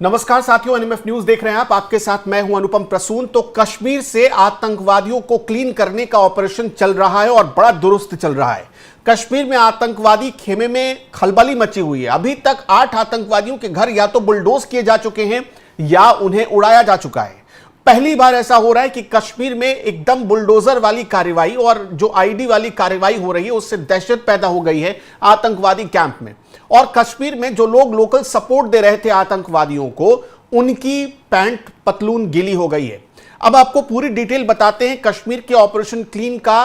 नमस्कार साथियों, NMF news देख रहे हैं आप। आपके साथ मैं हूं अनुपम प्रसून। तो कश्मीर से आतंकवादियों को क्लीन करने का ऑपरेशन चल रहा है और बड़ा दुरुस्त चल रहा है। कश्मीर में आतंकवादी खेमे में खलबली मची हुई है। अभी तक 8 आतंकवादियों के घर या तो बुलडोज किए जा चुके हैं या उन्हें उड़ाया जा चुका है। पहली बार ऐसा हो रहा है कि कश्मीर में एकदम बुलडोजर वाली कार्रवाई और जो आईडी वाली कार्रवाई हो रही है उससे दहशत पैदा हो गई है आतंकवादी कैंप में। और कश्मीर में जो लोग लोकल सपोर्ट दे रहे थे आतंकवादियों को, उनकी पैंट पतलून गीली हो गई है। अब आपको पूरी डिटेल बताते हैं कश्मीर के ऑपरेशन क्लीन का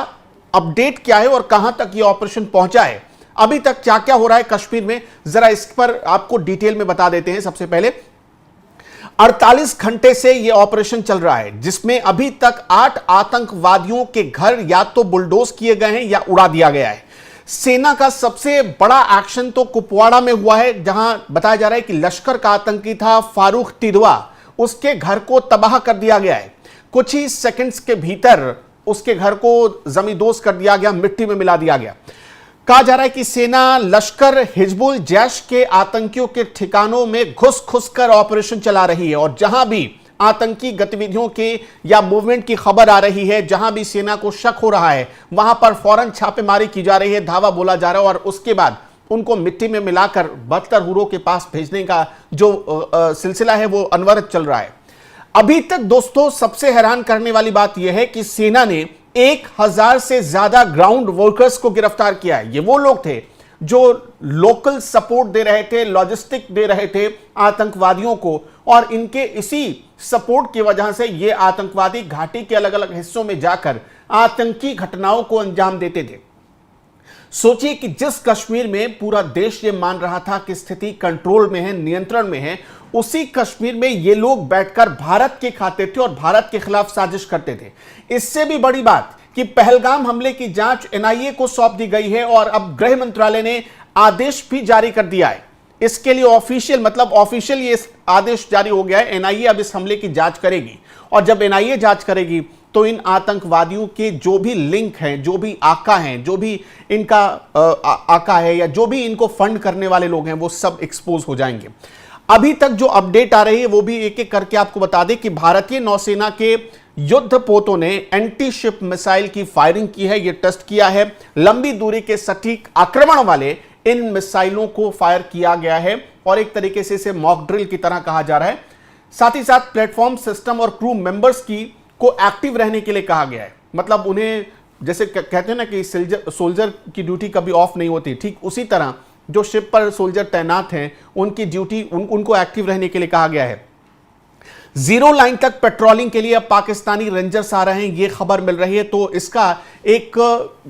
अपडेट क्या है और कहां तक यह ऑपरेशन पहुंचा है, अभी तक क्या क्या हो रहा है कश्मीर में, जरा इस पर आपको डिटेल में बता देते हैं। सबसे पहले 48 घंटे से यह ऑपरेशन चल रहा है, जिसमें अभी तक 8 आतंकवादियों के घर या तो बुलडोज किए गए हैं या उड़ा दिया गया है। सेना का सबसे बड़ा एक्शन तो कुपवाड़ा में हुआ है, जहां बताया जा रहा है कि लश्कर का आतंकी था फारूक तिडवा, उसके घर को तबाह कर दिया गया है। कुछ ही सेकंड्स के भीतर उसके घर को जमींदोज कर दिया गया, मिट्टी में मिला दिया गया। कहा जा रहा है कि सेना लश्कर हिजबुल जैश के आतंकियों के ठिकानों में घुस घुस कर ऑपरेशन चला रही है और जहां भी आतंकी गतिविधियों के या मूवमेंट की खबर आ रही है, जहां भी सेना को शक हो रहा है, वहां पर फौरन छापेमारी की जा रही है, धावा बोला जा रहा है और उसके बाद उनको मिट्टी में मिलाकर बदतर हुरों के पास भेजने का जो सिलसिला है वो अनवरत चल रहा है। अभी तक दोस्तों सबसे हैरान करने वाली बात यह है कि सेना ने 1000 से ज्यादा ग्राउंड वर्कर्स को गिरफ्तार किया है। ये वो लोग थे जो लोकल सपोर्ट दे रहे थे, लॉजिस्टिक दे रहे थे आतंकवादियों को, और इनके इसी सपोर्ट की वजह से ये आतंकवादी घाटी के अलग अलग हिस्सों में जाकर आतंकी घटनाओं को अंजाम देते थे। सोचिए कि जिस कश्मीर में पूरा देश ये मान रहा था कि स्थिति कंट्रोल में है, नियंत्रण में है, उसी कश्मीर में ये लोग बैठकर भारत के खाते थे और भारत के खिलाफ साजिश करते थे। इससे भी बड़ी बात कि पहलगाम हमले की जांच एनआईए को सौंप दी गई है और अब गृह मंत्रालय ने आदेश भी जारी कर दिया है। इसके लिए ऑफिशियल ये आदेश जारी हो गया है। एनआईए अब इस हमले की जांच करेगी और जब एनआईए जांच करेगी तो इन आतंकवादियों के जो भी लिंक हैं, जो भी आका हैं, जो भी इनका आका है या जो भी इनको फंड करने वाले लोग हैं, वो सब एक्सपोज हो जाएंगे। अभी तक जो अपडेट आ रही है वो भी एक एक करके आपको बता दें कि भारतीय नौसेना के युद्धपोतों ने एंटी शिप मिसाइल की फायरिंग की है, यह टेस्ट किया है। लंबी दूरी के सटीक आक्रमण वाले इन मिसाइलों को फायर किया गया है और एक तरीके से इसे मॉक ड्रिल की तरह कहा जा रहा है। साथ ही साथ प्लेटफॉर्म सिस्टम और क्रू मेंबर्स को एक्टिव रहने के लिए कहा गया है। मतलब उन्हें जैसे कहते हैं ना कि सोल्जर की ड्यूटी कभी ऑफ नहीं होती, ठीक उसी तरह जो शिप पर सोल्जर तैनात हैं उनकी ड्यूटी उनको एक्टिव रहने के लिए कहा गया है। जीरो लाइन तक पेट्रोलिंग के लिए अब पाकिस्तानी रेंजर्स आ रहे हैं, यह खबर मिल रही है। तो इसका एक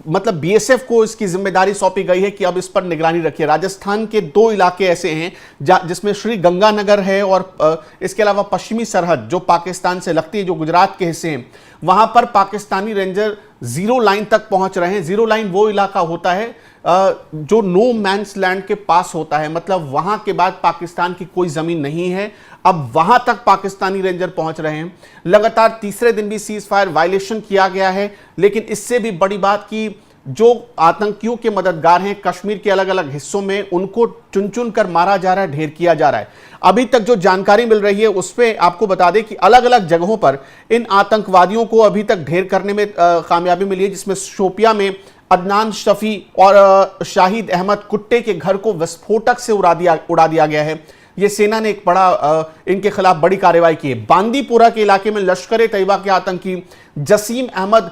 मतलब बीएसएफ को इसकी जिम्मेदारी सौंपी गई है कि अब इस पर निगरानी रखिए। राजस्थान के 2 इलाके ऐसे हैं जिसमें श्री गंगानगर है और इसके अलावा पश्चिमी सरहद जो पाकिस्तान से लगती है, जो गुजरात के हिस्से हैं, वहां पर पाकिस्तानी रेंजर जीरो लाइन तक पहुंच रहे हैं। जीरो लाइन वो इलाका होता है जो नो मैंस लैंड के पास होता है, मतलब वहां के बाद पाकिस्तान की कोई जमीन नहीं है। अब वहां तक पाकिस्तानी रेंजर पहुंच रहे हैं। लगातार तीसरे दिन भी सीज फायर वायलेशन किया गया है। लेकिन इससे भी बड़ी बात कि जो आतंकियों के मददगार हैं कश्मीर के अलग अलग हिस्सों में, उनको चुन चुन कर मारा जा रहा है, ढेर किया जा रहा है। अभी तक जो जानकारी मिल रही है उसमें आपको बता दें कि अलग अलग जगहों पर इन आतंकवादियों को अभी तक ढेर करने में कामयाबी मिली है, जिसमें शोपिया में अदनान शफी और शाहिद अहमद कुट्टे के घर को विस्फोटक से उड़ा दिया गया है। यह सेना ने एक बड़ा इनके खिलाफ बड़ी कार्रवाई की है। बांदीपुरा के इलाके में लश्कर तैयबा के आतंकी जसीम अहमद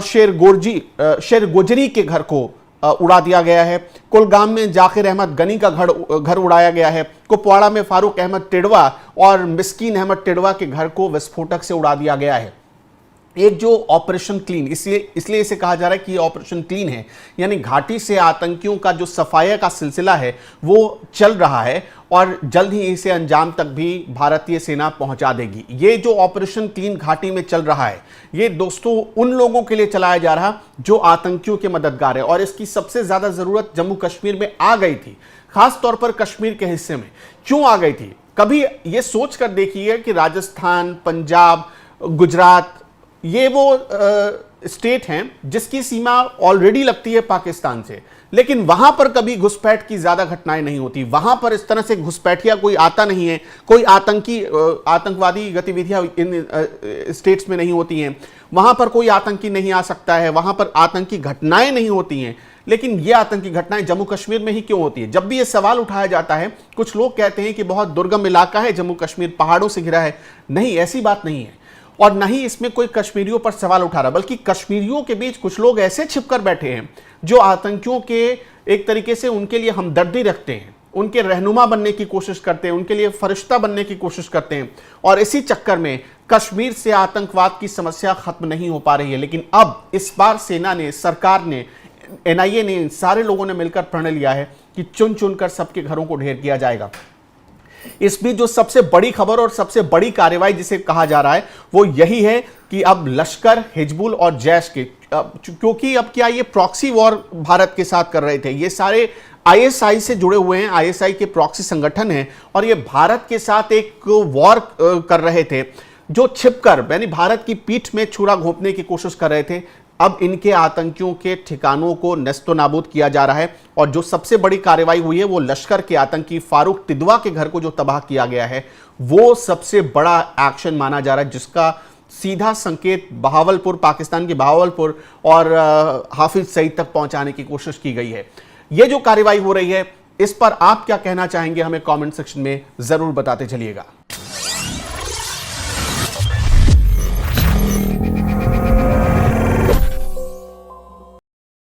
शेर गोजरी के घर को उड़ा दिया गया है। कुलगाम में जाकिर अहमद गनी का घर उड़ाया गया है। कुपवाड़ा में फारूक अहमद टिडवा और मिस्कीन अहमद टिडवा के घर को विस्फोटक से उड़ा दिया गया है। एक जो ऑपरेशन क्लीन, इसलिए इसे कहा जा रहा है कि ऑपरेशन क्लीन है, यानी घाटी से आतंकियों का जो सफाया का सिलसिला है वो चल रहा है और जल्द ही इसे अंजाम तक भी भारतीय सेना पहुंचा देगी। ये जो ऑपरेशन क्लीन घाटी में चल रहा है, ये दोस्तों उन लोगों के लिए चलाया जा रहा जो आतंकियों के मददगार है और इसकी सबसे ज्यादा जरूरत जम्मू कश्मीर में आ गई थी, खास तौर पर कश्मीर के हिस्से में। क्यों आ गई थी? कभी ये सोच कर देखिए कि राजस्थान, पंजाब, गुजरात, ये वो स्टेट हैं जिसकी सीमा ऑलरेडी लगती है पाकिस्तान से, लेकिन वहां पर कभी घुसपैठ की ज्यादा घटनाएं नहीं होती। वहां पर इस तरह से घुसपैठिया कोई आता नहीं है, कोई आतंकवादी गतिविधियां इन स्टेट्स में नहीं होती हैं, वहां पर कोई आतंकी नहीं आ सकता है, वहां पर आतंकी घटनाएं नहीं होती हैं। लेकिन ये आतंकी घटनाएं जम्मू कश्मीर में ही क्यों होती है? जब भी ये सवाल उठाया जाता है, कुछ लोग कहते हैं कि बहुत दुर्गम इलाका है जम्मू कश्मीर, पहाड़ों से घिरा है। नहीं, ऐसी बात नहीं है। और न ही इसमें कोई कश्मीरियों पर सवाल उठा रहा, बल्कि कश्मीरियों के बीच कुछ लोग ऐसे छिपकर बैठे हैं जो आतंकियों के एक तरीके से उनके लिए हमदर्दी रखते हैं, उनके रहनुमा बनने की कोशिश करते हैं, उनके लिए फरिश्ता बनने की कोशिश करते हैं। और इसी चक्कर में कश्मीर से आतंकवाद की समस्या खत्म नहीं हो पा रही है। लेकिन अब इस बार सेना ने, सरकार ने, एनआईए ने, इन सारे लोगों ने मिलकर प्रण लिया है कि चुन चुनकर सबके घरों को ढेर किया जाएगा। इस बीच जो सबसे बड़ी खबर और सबसे बड़ी कार्रवाई जिसे कहा जा रहा है वो यही है कि अब लश्कर, हिजबुल और जैश के, क्योंकि अब क्या ये प्रॉक्सी वॉर भारत के साथ कर रहे थे, ये सारे आईएसआई से जुड़े हुए हैं, आईएसआई के प्रॉक्सी संगठन हैं और ये भारत के साथ एक वॉर कर रहे थे, जो छिपकर यानी भारत की पीठ में छुरा घोंपने की कोशिश कर रहे थे। अब इनके आतंकियों के ठिकानों को नस्तो नाबूद किया जा रहा है। और जो सबसे बड़ी कार्रवाई हुई है वो लश्कर के आतंकी फारूक तिदवा के घर को जो तबाह किया गया है, वो सबसे बड़ा एक्शन माना जा रहा है, जिसका सीधा संकेत बहावलपुर, पाकिस्तान के बहावलपुर और हाफिज सईद तक पहुंचाने की कोशिश की गई है। ये जो कार्रवाई हो रही है, इस पर आप क्या कहना चाहेंगे? हमें कमेंट सेक्शन में जरूर बताते चलिएगा।